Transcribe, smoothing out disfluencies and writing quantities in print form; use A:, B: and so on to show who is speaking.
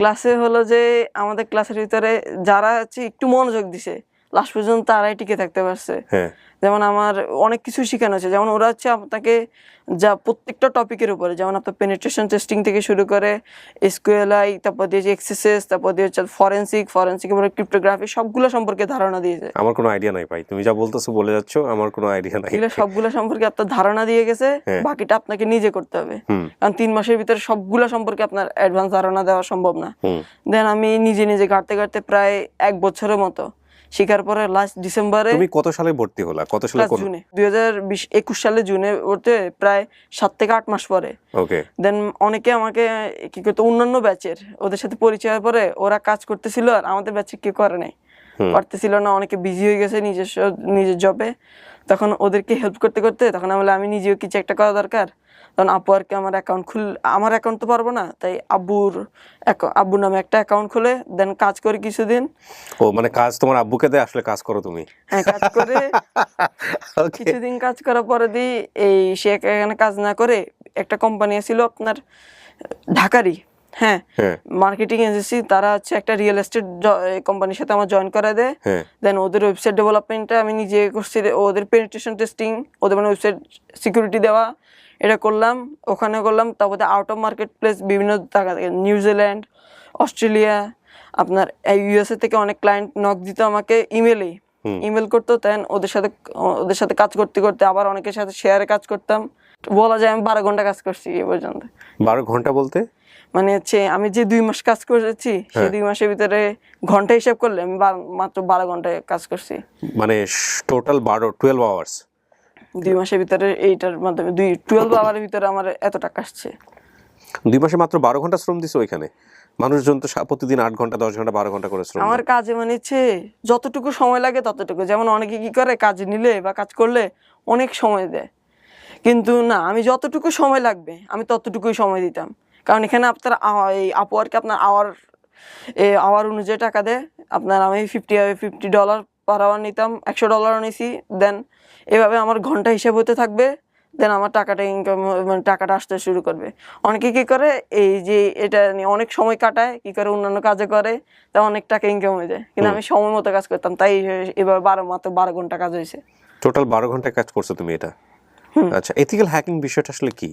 A: ক্লাসে হলো যে আমাদের ক্লাসের ভিতরে যারা হচ্ছে একটু মনোযোগ দিছে লাস্ট পর্যন্ত তারাই টিকে থাকতে পারছে।
B: হ্যাঁ,
A: যেমন আমার অনেক কিছু শেখানো হচ্ছে, যেমন ওরা হচ্ছে আপনাকে যা প্রত্যেকটা টপিকের উপরে, যেমন আপনার পেনিট্রেশন টেস্টিং থেকে শুরু করে এসকিউএলআই, তারপর দিয়ে যে এক্সেসেস, তারপর দিয়ে হচ্ছে ফরেন্সিক উপরে ক্রিপ্টোগ্রাফি, সবগুলো সম্পর্কে ধারণা দিয়েছে।
B: আমার কোনো আইডিয়া নাই ভাই, তুমি যা বলতেছো বলে যাচ্ছ, আমার কোনো আইডিয়া নাই।
A: এগুলো সবগুলো সম্পর্কে আপনার ধারণা দিয়ে গেছে,
B: হ্যাঁ।
A: বাকিটা আপনাকে নিজে করতে হবে।
B: হুম।
A: কারণ 3 মাসের ভিতরে সবগুলো সম্পর্কে আপনার অ্যাডভান্স ধারণা দেওয়া সম্ভব না। দেন আমি নিজে নিজে ঘাটতে ঘাটতে প্রায় 1 বছরের মতো শিখার পরে লাস্ট ডিসেম্বরে,
B: তুমি কত সালে ভর্তি হলা, কত সালে কোন?
A: জুনে 2021 সালে জুনে ওতে প্রায় 7 থেকে 8 মাস পরে।
B: ওকে।
A: দেন অনেকে আমাকে কি করতো, অন্যান্য ব্যাচের ওদের সাথে পরিচয় হওয়ার পরে ওরা কাজ করতেছিল আর আমাদের ব্যাচে কেউ করে নাই, পারতেছিল না, অনেকে বিজি হয়ে গেছে নিজের জবে। তখন ওদেরকে হেল্প করতে করতে তখন আমি নিজেও কিছু একটা করা দরকার। তখন আপু আর কি আমার অ্যাকাউন্ট তো পারবো না, তাই আব্বুর নামে একটা অ্যাকাউন্ট খুলে দেন কাজ করি কিছুদিন।
B: ও মানে কাজ তোমার আব্বুকে দেয়, আসলে কাজ করো তুমি?
A: হ্যাঁ, কাজ করে কিছুদিন কাজ করার পরে দিই সে এখানে কাজ না করে একটা কোম্পানি ছিল আপনার ঢাকারই, হ্যাঁ, মার্কেটিং এজেন্সি, তারা হচ্ছে একটা রিয়েল এস্টেট কোম্পানির সাথে আমার জয়েন করে দেয়। দেন ওদের ওয়েবসাইট ডেভেলপমেন্টটা আমি নিজে করছি, ওদের পেনিট্রেশন টেস্টিং, ওদের মানে ওয়েবসাইট সিকিউরিটি দেওয়া, এটা করলাম, ওখানে করলাম। তারপরে আউট অফ মার্কেট প্লেস বিভিন্ন জায়গা থেকে, নিউজিল্যান্ড, অস্ট্রেলিয়া, আপনার ইউএসএ থেকে অনেক ক্লায়েন্ট নক দিত আমাকে ইমেল করতো। দেন ওদের সাথে কাজ করতে করতে আবার অনেকের সাথে শেয়ারে কাজ করতাম। বলা যায় আমি 12 ঘন্টা কাজ করছি এ পর্যন্ত।
B: 12 ঘন্টা বলতে
A: মানে হচ্ছে আমি যে 2 মাস কাজ করেছি সেই 2 মাসের ভিতরে ঘন্টা হিসাব করলে আমি মাত্র 12 ঘন্টায় কাজ করছি।
B: মানে টোটাল 12 আওয়ার্স
A: 2 মাসের ভিতরে, এইটার মাধ্যমে 12 আওয়ারের ভিতরে আমার এত টাকা আসছে।
B: 2 মাসে মাত্র 12 ঘন্টা শ্রম দিছো ওইখানে? মানুষজন তো প্রতিদিন 8 ঘন্টা 10 ঘন্টা 12 ঘন্টা করে শ্রম।
A: আমার কাজে মানে হচ্ছে যতটুকু সময় লাগে ততটুকু, যেমন অনেকে কি করে কাজ নিলে বা কাজ করলে অনেক সময় দেয়, কিন্তু না, আমি যতটুকু সময় লাগবে আমি ততটুকুই সময় দিতাম। কারণ এখানে আপনার এই আপওয়ার্কে আপনার আওয়ার অনুযায়ী টাকা দেয় আপনার। আমি $50 পার আওয়ার নিতাম, $100 নিছি। দেন এভাবে আমার ঘন্টা হিসাব হতে থাকবে, দেন আমার টাকাটা আসতে শুরু করবে। অনেকে কি করে এই যে এটা নিয়ে অনেক সময় কাটায়, কি করে অন্যান্য কাজে করে, তা অনেক টাকা ইনকাম হয়ে যায়। কিন্তু আমি সময় মতো কাজ করতাম, তাই এভাবে মাত্র 12 ঘন্টা কাজ হয়েছে।
B: টোটাল 12 ঘন্টা কাজ করছো তুমি এটা? আচ্ছা, এথিক্যাল হ্যাকিং বিষয়টা আসলে কি?